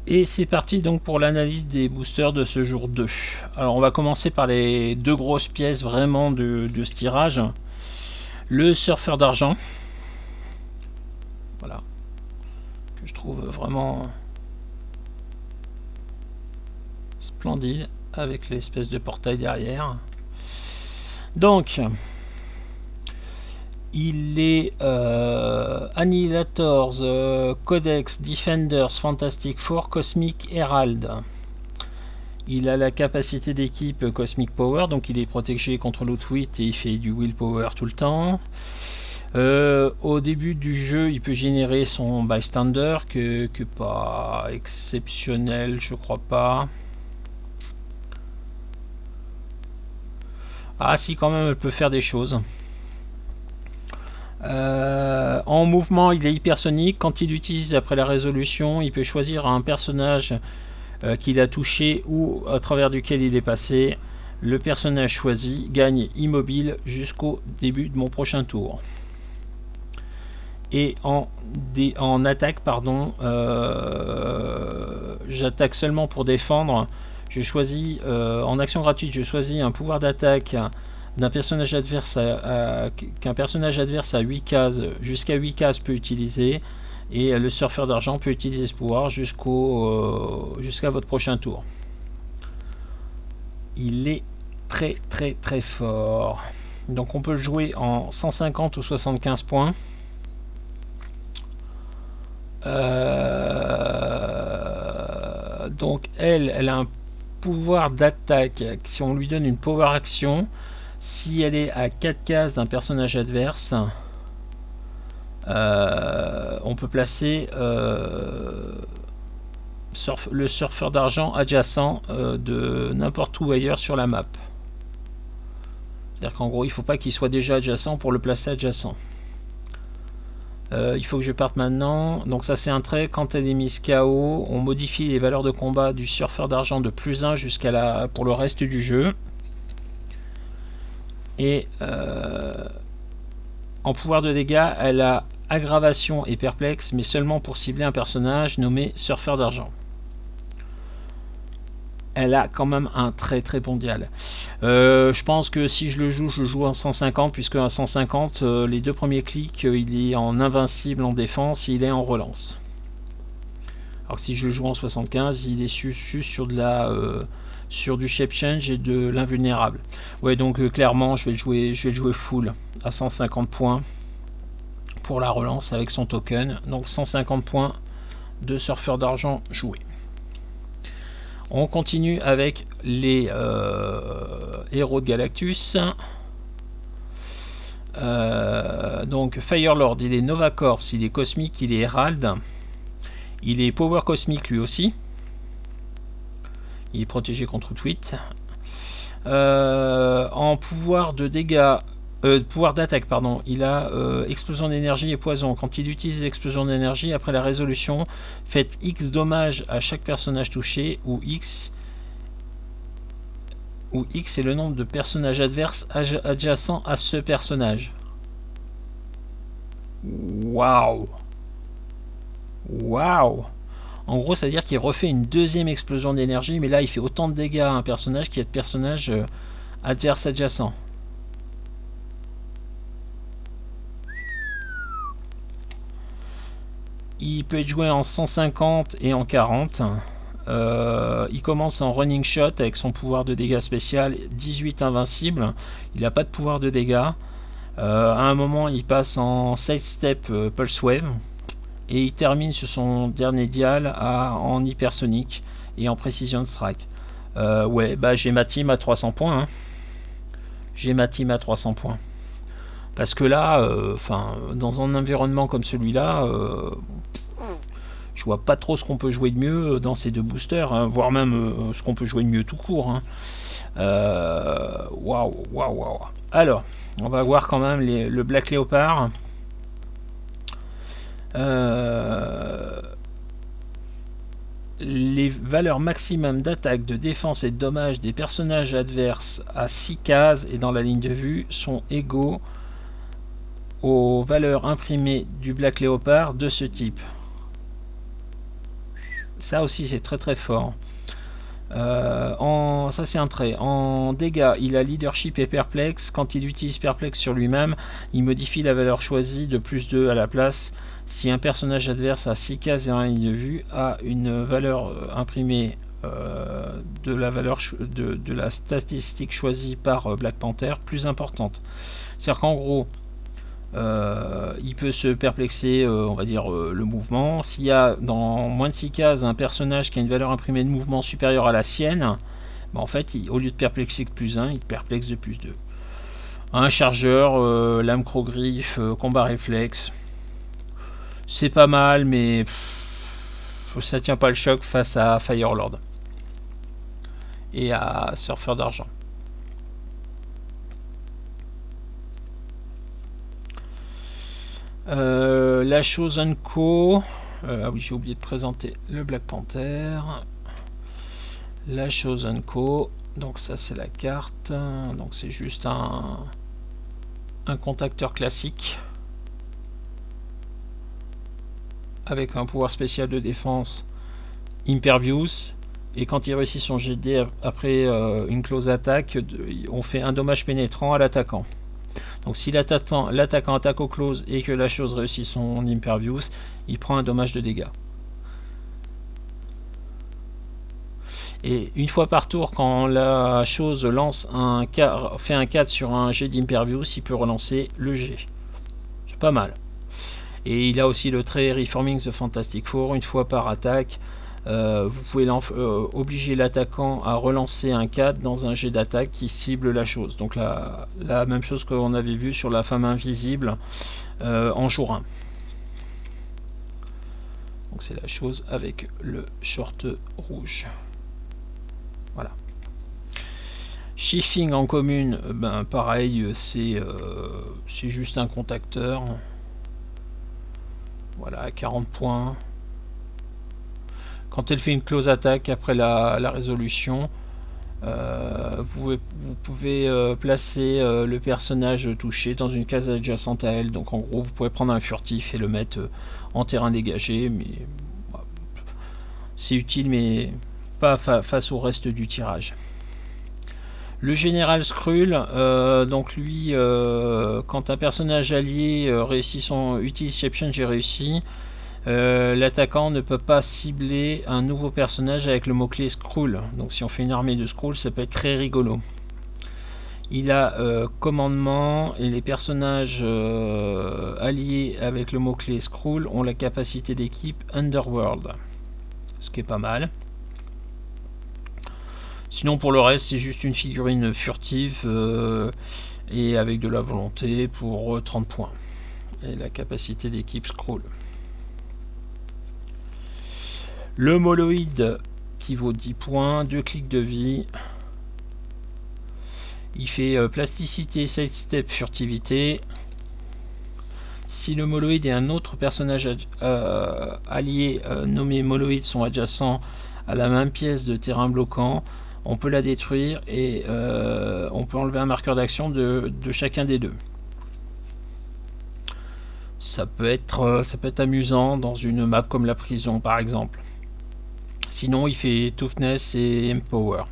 Et c'est parti donc pour l'analyse des boosters de ce jour 2. Alors on va commencer par les deux grosses pièces vraiment de ce tirage. Le surfeur d'argent. Voilà. Que je trouve vraiment splendide avec l'espèce de portail derrière. Donc il est Annihilators, Codex, Defenders, Fantastic Four, Cosmic Herald. Il a la capacité d'équipe Cosmic Power, donc il est protégé contre l'outwit et il fait du Willpower tout le temps. Au début du jeu, il peut générer son Bystander, que pas exceptionnel, je crois pas. Ah si, quand même, elle peut faire des choses. En mouvement, il est hypersonique. Quand il l'utilise après la résolution, il peut choisir un personnage qu'il a touché ou à travers duquel il est passé. Le personnage choisi gagne immobile jusqu'au début de mon prochain tour. Et en attaque, pardon, j'attaque seulement pour défendre. Je choisis en action gratuite, je choisis un pouvoir d'attaque d'un personnage adverse qu'un personnage adverse à 8 cases, jusqu'à 8 cases peut utiliser, et le surfeur d'argent peut utiliser ce pouvoir jusqu'à votre prochain tour. Il est très très très fort. Donc on peut le jouer en 150 ou 75 points. Donc elle a un pouvoir d'attaque. Si on lui donne une power action, si elle est à 4 cases d'un personnage adverse, on peut placer le surfeur d'argent adjacent de n'importe où ailleurs sur la map. C'est-à-dire qu'en gros, il ne faut pas qu'il soit déjà adjacent pour le placer adjacent. Il faut que je parte maintenant. Donc ça c'est un trait. Quand elle est mise KO, on modifie les valeurs de combat du surfeur d'argent de +1 pour le reste du jeu. Et en pouvoir de dégâts, elle a aggravation et perplexe, mais seulement pour cibler un personnage nommé surfeur d'argent. Elle a quand même un très très bon dial. Je pense que si je le joue en 150, puisque en 150, les deux premiers clics, il est en invincible en défense, il est en relance. Alors que si je le joue en 75, il est juste sur sur du shape change et de l'invulnérable. Ouais, donc clairement, je vais le jouer full à 150 points pour la relance avec son token. Donc 150 points de surfeur d'argent joué. On continue avec les héros de Galactus. Donc Firelord, il est Nova Corps, il est cosmique, il est Herald. Il est Power cosmique lui aussi. Il est protégé contre tweet. En pouvoir de dégâts, pouvoir d'attaque, pardon, il a explosion d'énergie et poison. Quand il utilise l'explosion d'énergie, après la résolution, faites X dommages à chaque personnage touché, où X est le nombre de personnages adverses adjacents à ce personnage. Waouh! Waouh! En gros, ça veut dire qu'il refait une deuxième explosion d'énergie, mais là, il fait autant de dégâts à un personnage qu'il y a de personnages adverses adjacents. Il peut être joué en 150 et en 40. Il commence en running shot avec son pouvoir de dégâts spécial 18 invincible. Il n'a pas de pouvoir de dégâts. À un moment, il passe en sidestep pulse wave et il termine sur son dernier dial en hypersonique et en precision strike. Ouais, bah j'ai ma team à 300 points. Hein. J'ai ma team à 300 points. Parce que là, dans un environnement comme celui-là, je vois pas trop ce qu'on peut jouer de mieux dans ces deux boosters, hein, voire même ce qu'on peut jouer de mieux tout court. Hein. Waouh, waouh, waouh. Alors, on va voir quand même le Black Leopard. Les valeurs maximum d'attaque, de défense et de dommages des personnages adverses à 6 cases et dans la ligne de vue sont égaux aux valeurs imprimées du Black Leopard de ce type. Ça aussi c'est très très fort. Ça c'est un trait. En dégâts, il a leadership et perplexe. Quand il utilise perplexe sur lui-même, il modifie la valeur choisie de +2 à la place. Si un personnage adverse a 6 cases et un ligne de vue, a une valeur imprimée de la statistique choisie par Black Panther plus importante. C'est-à-dire qu'en gros, il peut se perplexer, on va dire, le mouvement. S'il y a dans moins de 6 cases un personnage qui a une valeur imprimée de mouvement supérieure à la sienne, bah en fait, au lieu de perplexer que +1, il perplexe de +2. Un chargeur, lame crogriffe, combat réflexe. C'est pas mal, mais ça tient pas le choc face à Firelord et à Surfeur d'argent. La Chosen Co. Ah oui, j'ai oublié de présenter le Black Panther. La Chosen Co. Donc ça c'est la carte. Donc c'est juste un contacteur classique avec un pouvoir spécial de défense Impervious. Et quand il réussit son GD après une close attaque, on fait un dommage pénétrant à l'attaquant. Donc si l'attaquant attaque au close et que la chose réussit son Impervious, il prend un dommage de dégâts. Et une fois par tour, quand la chose lance fait un 4 sur un jet d'Impervious, il peut relancer le jet. C'est pas mal. Et il a aussi le trait Reforming the Fantastic Four. Une fois par attaque, vous pouvez obliger l'attaquant à relancer un 4 dans un jet d'attaque qui cible la chose. Donc la même chose qu'on avait vu sur la femme invisible en jour 1. Donc c'est la chose avec le short rouge. Voilà. Shifting en commune, ben pareil, c'est juste un contacteur. Voilà, 40 points. Quand elle fait une close attaque après la résolution, vous pouvez placer le personnage touché dans une case adjacente à elle. Donc en gros, vous pouvez prendre un furtif et le mettre en terrain dégagé. Mais c'est utile, mais pas face au reste du tirage. Le général Skrull, donc lui, quand un personnage allié utilise Shapeshift, j'ai réussi. L'attaquant ne peut pas cibler un nouveau personnage avec le mot-clé Skrull. Donc si on fait une armée de Skrull, ça peut être très rigolo. Il a commandement et les personnages alliés avec le mot-clé Skrull ont la capacité d'équipe Underworld. Ce qui est pas mal. Sinon pour le reste c'est juste une figurine furtive et avec de la volonté pour 30 points. Et la capacité d'équipe Skrull. Le Moloïd qui vaut 10 points, 2 clics de vie. Il fait plasticité, sidestep, furtivité. Si le Moloïd et un autre personnage allié nommé Moloïd sont adjacents à la même pièce de terrain bloquant, on peut la détruire et on peut enlever un marqueur d'action de chacun des deux. Ça peut être amusant dans une map comme la prison par exemple. Sinon il fait Toughness et Empower.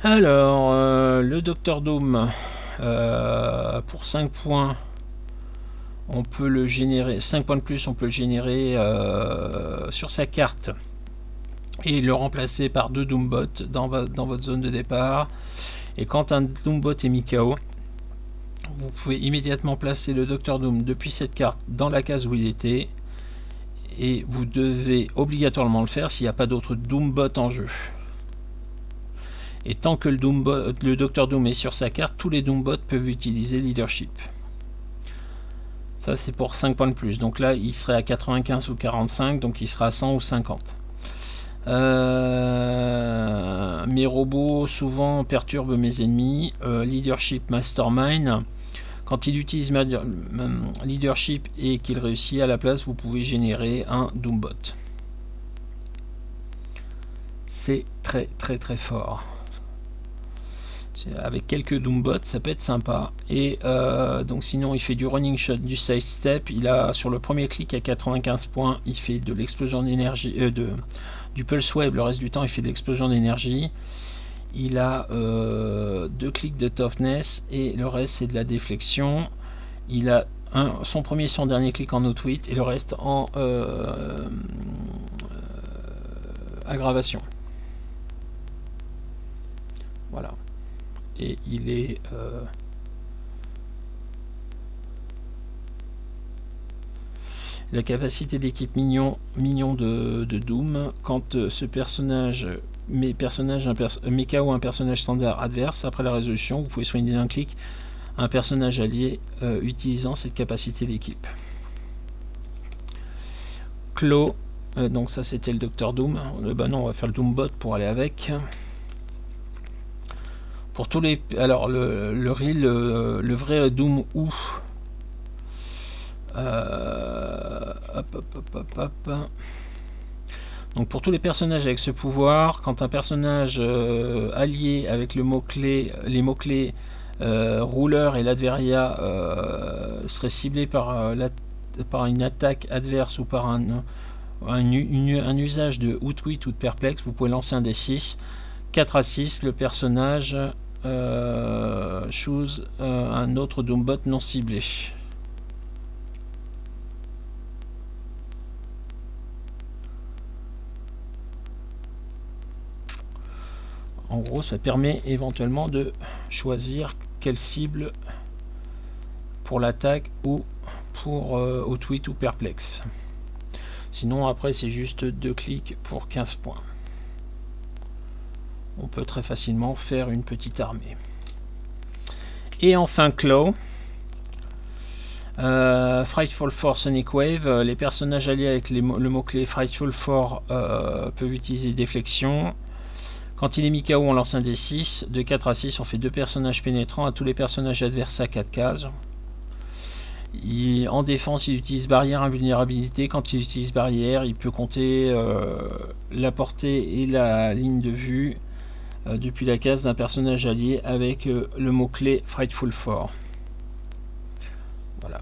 Alors le Docteur Doom pour 5 points on peut le générer, 5 points de plus on peut le générer sur sa carte et le remplacer par 2 Doombot dans votre zone de départ. Et quand un Doombot est mis KO, vous pouvez immédiatement placer le Docteur Doom depuis cette carte dans la case où il était, et vous devez obligatoirement le faire s'il n'y a pas d'autres Doombot en jeu. Et tant que le Docteur Doom est sur sa carte, tous les Doombot peuvent utiliser Leadership. Ça c'est pour 5 points de plus. Donc là il serait à 95 ou 45, donc il sera à 100 ou 50. Mes robots souvent perturbent mes ennemis. Leadership Mastermind. Quand il utilise Leadership et qu'il réussit, à la place vous pouvez générer un Doombot. C'est très très très fort. Avec quelques Doombots, ça peut être sympa. Et donc sinon, il fait du running shot, du side step. Il a sur le premier clic à 95 points, il fait de l'explosion d'énergie, du pulse web. Le reste du temps, il fait de l'explosion d'énergie. Il a 2 clics de toughness et le reste c'est de la déflexion. Il a son premier et son dernier clic en outwit et le reste en aggravation. Voilà. Et il est la capacité d'équipe mignon de Doom. Quand ce personnage met KO un personnage standard adverse, après la résolution, vous pouvez soigner d'un clic un personnage allié utilisant cette capacité d'équipe. Claw, donc ça c'était le Dr Doom. Bah non, on va faire le Doombot pour aller avec. Pour tous les, alors le vrai Doom ou donc pour tous les personnages avec ce pouvoir, quand un personnage allié avec les mots-clés rouleur et l'adveria serait ciblé par une attaque adverse ou par un usage de outwit ou de perplexe, vous pouvez lancer un D6. 4 à 6, le personnage choose un autre Doombot non ciblé. En gros, ça permet éventuellement de choisir quelle cible pour l'attaque ou pour outwit ou perplexe. Sinon, après, c'est juste 2 clics pour 15 points. On peut très facilement faire une petite armée. Et enfin Claw, Frightful 4 Sonic Wave. Les personnages alliés avec le mot-clé Frightful 4 peuvent utiliser déflexion. Quand il est mis KO, on lance un D6. De 4 à 6, on fait 2 personnages pénétrants à tous les personnages adverses à 4 cases. En défense, il utilise barrière, invulnérabilité. Quand il utilise barrière, il peut compter la portée et la ligne de vue depuis la case d'un personnage allié avec le mot-clé Frightful 4. Voilà.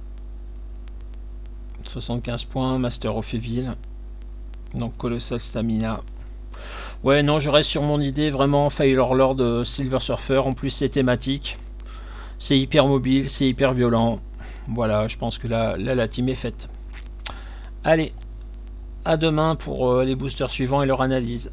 75 points, Master of Evil. Donc Colossal Stamina. Ouais, non, je reste sur mon idée, vraiment, Fire Lord Silver Surfer. En plus, c'est thématique. C'est hyper mobile, c'est hyper violent. Voilà, je pense que là, la team est faite. Allez, à demain pour les boosters suivants et leur analyse.